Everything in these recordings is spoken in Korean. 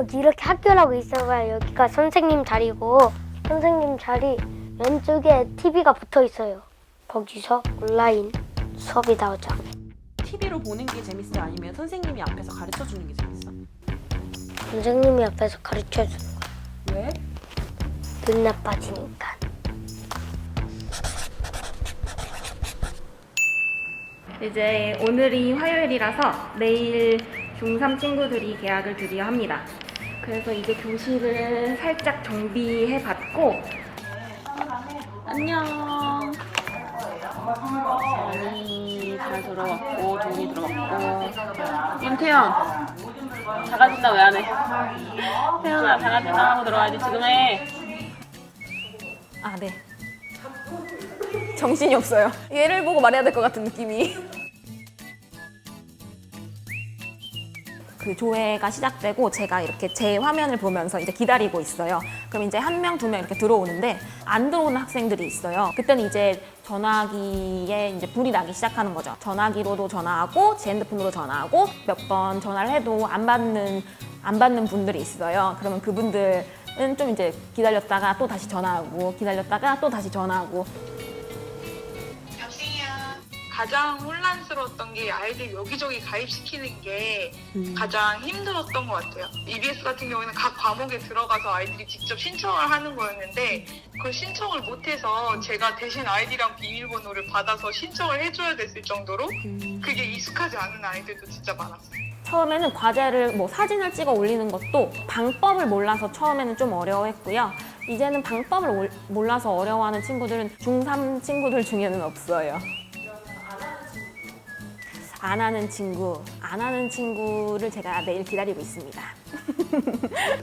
여기 이렇게 학교라고 있어봐요. 여기가 선생님 자리고 선생님 자리 왼쪽에 TV가 붙어 있어요. 거기서 온라인 수업이 나오죠. TV로 보는 게 재밌어요? 아니면 선생님이 앞에서 가르쳐 주는 게 재밌어? 선생님이 앞에서 가르쳐 주는 거. 왜? 눈 나빠지니까. 이제 오늘이 화요일이라서 내일 중3 친구들이 개학을 드디어 합니다. 그래서 이제 교실을 살짝 정비해봤고 안녕. 정이 잘 들어갔고 정이 들어갔고 윤태현 작아진다 왜 안 해? 태연아 작아진다 하고 들어가야지 지금 해. 아 네. 정신이 없어요. 얘를 보고 말해야 될 것 같은 느낌이. 그 조회가 시작되고 제가 이렇게 제 화면을 보면서 이제 기다리고 있어요. 그럼 이제 한 명, 두 명 이렇게 들어오는데 안 들어오는 학생들이 있어요. 그때는 이제 전화기에 이제 불이 나기 시작하는 거죠. 전화기로도 전화하고 제 핸드폰으로 전화하고 몇 번 전화를 해도 안 받는 분들이 있어요. 그러면 그분들은 좀 이제 기다렸다가 또 다시 전화하고 기다렸다가 또 다시 전화하고. 가장 혼란스러웠던 게 아이들 여기저기 가입시키는 게 가장 힘들었던 것 같아요. EBS 같은 경우에는 각 과목에 들어가서 아이들이 직접 신청을 하는 거였는데 그 신청을 못해서 제가 대신 아이디랑 비밀번호를 받아서 신청을 해줘야 됐을 정도로 그게 익숙하지 않은 아이들도 진짜 많았어요. 처음에는 과제를 뭐 사진을 찍어 올리는 것도 방법을 몰라서 처음에는 좀 어려워했고요. 이제는 방법을 몰라서 어려워하는 친구들은 중3 친구들 중에는 없어요. 안 하는 친구를 제가 내일 기다리고 있습니다.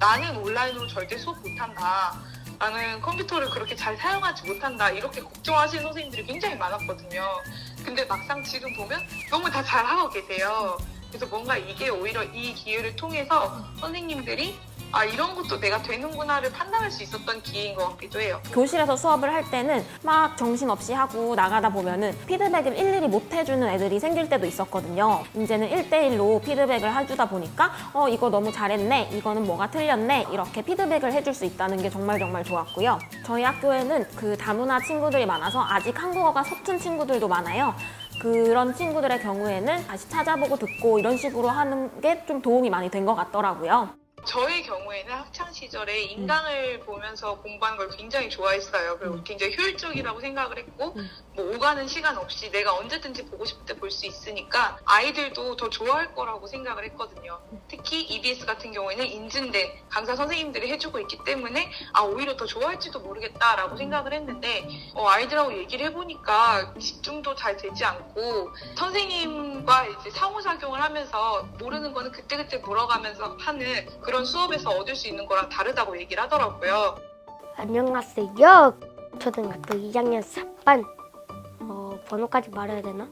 나는 온라인으로 절대 수업 못한다. 나는 컴퓨터를 그렇게 잘 사용하지 못한다. 이렇게 걱정하시는 선생님들이 굉장히 많았거든요. 근데 막상 지금 보면 너무 다 잘하고 계세요. 그래서 뭔가 이게 오히려 이 기회를 통해서 선생님들이 아 이런 것도 내가 되는구나를 판단할 수 있었던 기회인 것 같기도 해요. 교실에서 수업을 할 때는 막 정신없이 하고 나가다 보면은 피드백을 일일이 못 해주는 애들이 생길 때도 있었거든요. 이제는 1대1로 피드백을 해주다 보니까 이거 너무 잘했네, 이거는 뭐가 틀렸네 이렇게 피드백을 해줄 수 있다는 게 정말 좋았고요. 저희 학교에는 그 다문화 친구들이 많아서 아직 한국어가 서툰 친구들도 많아요. 그런 친구들의 경우에는 다시 찾아보고 듣고 이런 식으로 하는 게 좀 도움이 많이 된 것 같더라고요. 저의 경우에는 학창 시절에 인강을 보면서 공부하는 걸 굉장히 좋아했어요. 그리고 굉장히 효율적이라고 생각을 했고 뭐 오가는 시간 없이 내가 언제든지 보고 싶을 때 볼 수 있으니까 아이들도 더 좋아할 거라고 생각을 했거든요. 특히 EBS 같은 경우에는 인증된 강사 선생님들이 해주고 있기 때문에 오히려 더 좋아할지도 모르겠다라고 생각을 했는데 아이들하고 얘기를 해보니까 집중도 잘 되지 않고 선생님과 이제 상호작용을 하면서 모르는 거는 그때그때 물어가면서 하는 그런 수업에서 얻을 수 있는 거랑 다르다고 얘기를 하더라고요. 안녕하세요. 초등학교 2학년 4반. 번호까지 말해야 되나?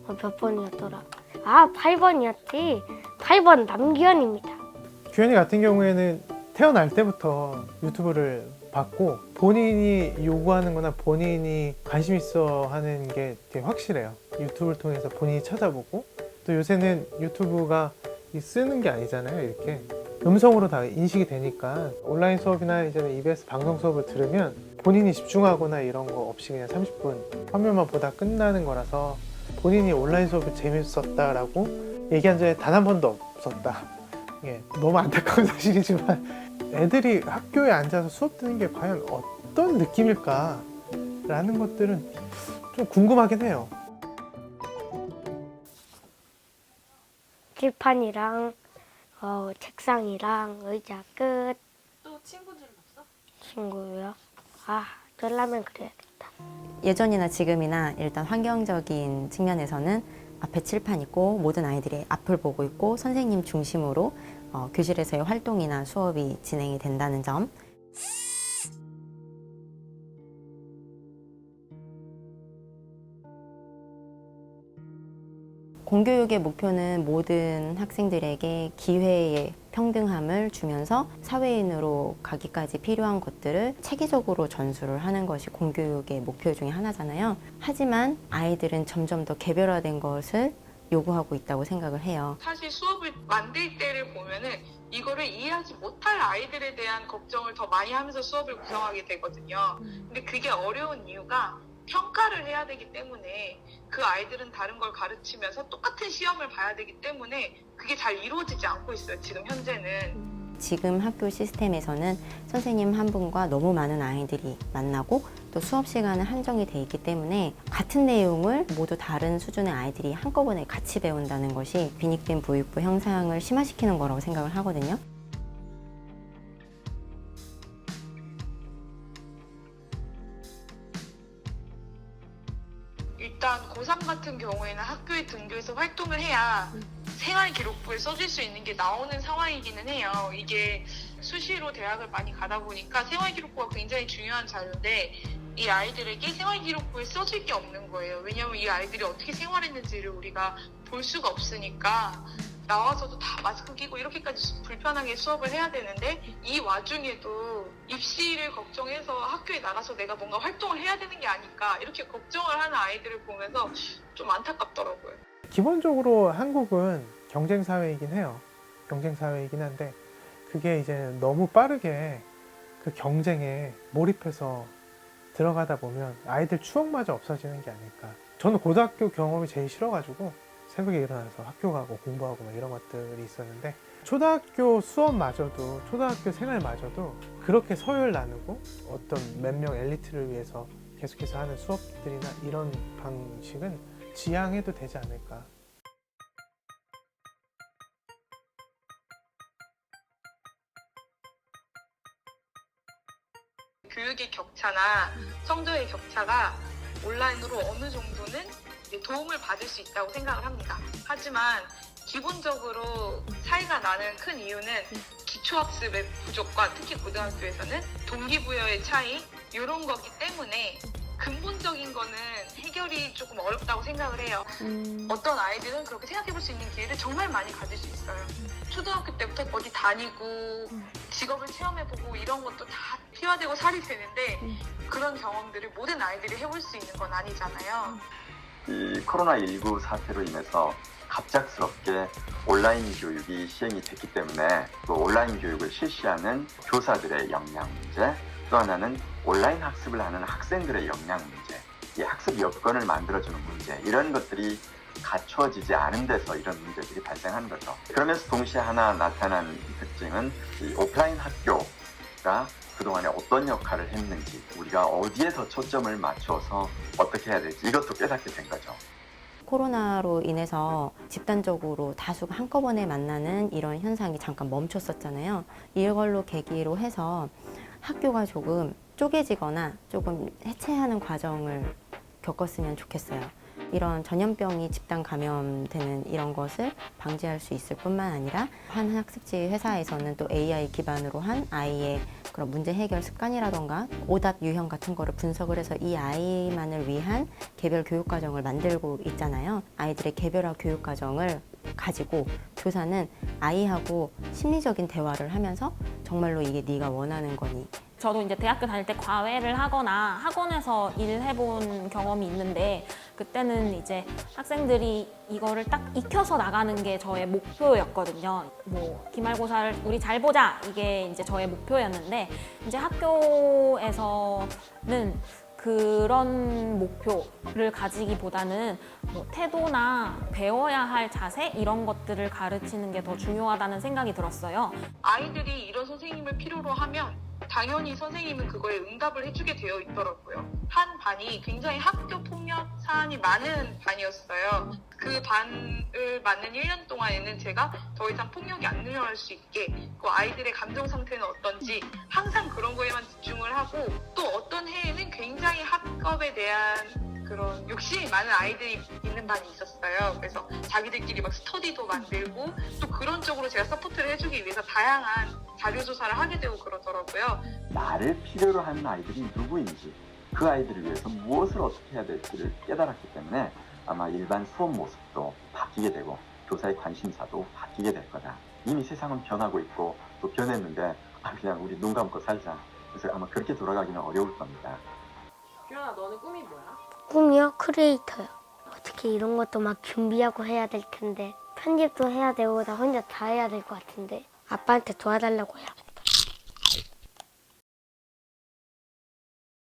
몇 번이었더라? 8번이었지. 8번 남규현입니다. 규현이 같은 경우에는 태어날 때부터 유튜브를 봤고 본인이 요구하는 거나 본인이 관심 있어 하는 게 되게 확실해요. 유튜브를 통해서 본인이 찾아보고 또 요새는 유튜브가 쓰는 게 아니잖아요. 이렇게 음성으로 다 인식이 되니까 온라인 수업이나 이제는 EBS 방송 수업을 들으면 본인이 집중하거나 이런 거 없이 그냥 30분 화면만 보다 끝나는 거라서 본인이 온라인 수업이 재밌었다라고 얘기한 적이 단 한 번도 없었다. 예, 너무 안타까운 사실이지만 애들이 학교에 앉아서 수업 듣는 게 과연 어떤 느낌일까 라는 것들은 좀 궁금하긴 해요. 칠판이랑 책상이랑 의자 끝. 또 친구들은 없어? 친구요? 그러려면 그래야겠다. 예전이나 지금이나 일단 환경적인 측면에서는 앞에 칠판 있고 모든 아이들이 앞을 보고 있고 선생님 중심으로 교실에서의 활동이나 수업이 진행이 된다는 점. 공교육의 목표는 모든 학생들에게 기회의 평등함을 주면서 사회인으로 가기까지 필요한 것들을 체계적으로 전수를 하는 것이 공교육의 목표 중에 하나잖아요. 하지만 아이들은 점점 더 개별화된 것을 요구하고 있다고 생각을 해요. 사실 수업을 만들 때를 보면은 이거를 이해하지 못할 아이들에 대한 걱정을 더 많이 하면서 수업을 구성하게 되거든요. 근데 그게 어려운 이유가 평가를 해야 되기 때문에 그 아이들은 다른 걸 가르치면서 똑같은 시험을 봐야 되기 때문에 그게 잘 이루어지지 않고 있어요. 지금 현재는. 지금 학교 시스템에서는 선생님 한 분과 너무 많은 아이들이 만나고 또 수업 시간은 한정이 돼 있기 때문에 같은 내용을 모두 다른 수준의 아이들이 한꺼번에 같이 배운다는 것이 빈익빈 부익부 형상을 심화시키는 거라고 생각을 하거든요. 일단 고3 같은 경우에는 학교에 등교해서 활동을 해야 생활기록부에 써줄 수 있는 게 나오는 상황이기는 해요. 이게 수시로 대학을 많이 가다 보니까 생활기록부가 굉장히 중요한 자료인데 이 아이들에게 생활기록부에 써줄 게 없는 거예요. 왜냐하면 이 아이들이 어떻게 생활했는지를 우리가 볼 수가 없으니까 나와서도 다 마스크 끼고 이렇게까지 불편하게 수업을 해야 되는데 이 와중에도 입시를 걱정해서 학교에 나가서 내가 뭔가 활동을 해야 되는 게 아닐까 이렇게 걱정을 하는 아이들을 보면서 좀 안타깝더라고요. 기본적으로 한국은 경쟁 사회이긴 해요. 경쟁 사회이긴 한데 그게 이제 너무 빠르게 그 경쟁에 몰입해서 들어가다 보면 아이들 추억마저 없어지는 게 아닐까. 저는 고등학교 경험이 제일 싫어가지고 새벽에 일어나서 학교 가고 공부하고 막 이런 것들이 있었는데 초등학교 수업마저도 초등학교 생활마저도 그렇게 서열 나누고 어떤 몇 명 엘리트를 위해서 계속해서 하는 수업들이나 이런 방식은 지양해도 되지 않을까. 교육의 격차나 성적의 격차가 온라인으로 어느 정도는 도움을 받을 수 있다고 생각을 합니다. 하지만 기본적으로 차이가 나는 큰 이유는 기초학습의 부족과 특히 고등학교에서는 동기부여의 차이 이런 거기 때문에 근본적인 거는 해결이 조금 어렵다고 생각을 해요. 어떤 아이들은 그렇게 생각해 볼 수 있는 기회를 정말 많이 가질 수 있어요. 초등학교 때부터 어디 다니고 직업을 체험해보고 이런 것도 다 피와 되고 살이 되는데 그런 경험들을 모든 아이들이 해볼 수 있는 건 아니잖아요. 이 코로나19 사태로 인해서 갑작스럽게 온라인 교육이 시행이 됐기 때문에 그 온라인 교육을 실시하는 교사들의 역량 문제, 또 하나는 온라인 학습을 하는 학생들의 역량 문제, 이 학습 여건을 만들어주는 문제, 이런 것들이 갖춰지지 않은 데서 이런 문제들이 발생하는 거죠. 그러면서 동시에 하나 나타난 특징은 이 오프라인 학교가 그동안에 어떤 역할을 했는지, 우리가 어디에서 초점을 맞춰서 어떻게 해야 될지 이것도 깨닫게 된 거죠. 코로나로 인해서 집단적으로 다수가 한꺼번에 만나는 이런 현상이 잠깐 멈췄었잖아요. 이걸로 계기로 해서 학교가 조금 쪼개지거나 조금 해체하는 과정을 겪었으면 좋겠어요. 이런 전염병이 집단 감염되는 이런 것을 방지할 수 있을 뿐만 아니라 한 학습지 회사에서는 또 AI 기반으로 한 아이의 그런 문제 해결 습관이라던가 오답 유형 같은 거를 분석을 해서 이 아이만을 위한 개별 교육 과정을 만들고 있잖아요. 아이들의 개별화 교육 과정을 가지고 교사는 아이하고 심리적인 대화를 하면서 정말로 이게 네가 원하는 거니? 저도 이제 대학교 다닐 때 과외를 하거나 학원에서 일해본 경험이 있는데 그때는 이제 학생들이 이거를 딱 익혀서 나가는 게 저의 목표였거든요. 뭐 기말고사를 우리 잘 보자 이게 이제 저의 목표였는데 이제 학교에서는 그런 목표를 가지기보다는 뭐 태도나 배워야 할 자세 이런 것들을 가르치는 게 더 중요하다는 생각이 들었어요. 아이들이 이런 선생님을 필요로 하면 당연히 선생님은 그거에 응답을 해주게 되어 있더라고요. 한 반이 굉장히 학교 폭력 사안이 많은 반이었어요. 그 반을 맞는 1년 동안에는 제가 더 이상 폭력이 안 일어날 수 있게 그 아이들의 감정 상태는 어떤지 항상 그런 거에만 집중을 하고 또 어떤 해에는 굉장히 학업에 대한 그런 욕심이 많은 아이들이 있는 반이 있었어요. 그래서 자기들끼리 막 스터디도 만들고 또 그런 쪽으로 제가 서포트를 해주기 위해서 다양한 자료 조사를 하게 되고 그러더라고요. 나를 필요로 하는 아이들이 누구인지, 그 아이들을 위해서 무엇을 어떻게 해야 될지를 깨달았기 때문에 아마 일반 수업 모습도 바뀌게 되고 교사의 관심사도 바뀌게 될 거다. 이미 세상은 변하고 있고 또 변했는데 그냥 우리 눈 감고 살자. 그래서 아마 그렇게 돌아가기는 어려울 겁니다. 규현아, 너는 꿈이 뭐야? 꿈이요? 크리에이터요. 어떻게 이런 것도 막 준비하고 해야 될 텐데 편집도 해야 되고 나 혼자 다 해야 될 것 같은데 아빠한테 도와달라고 해요.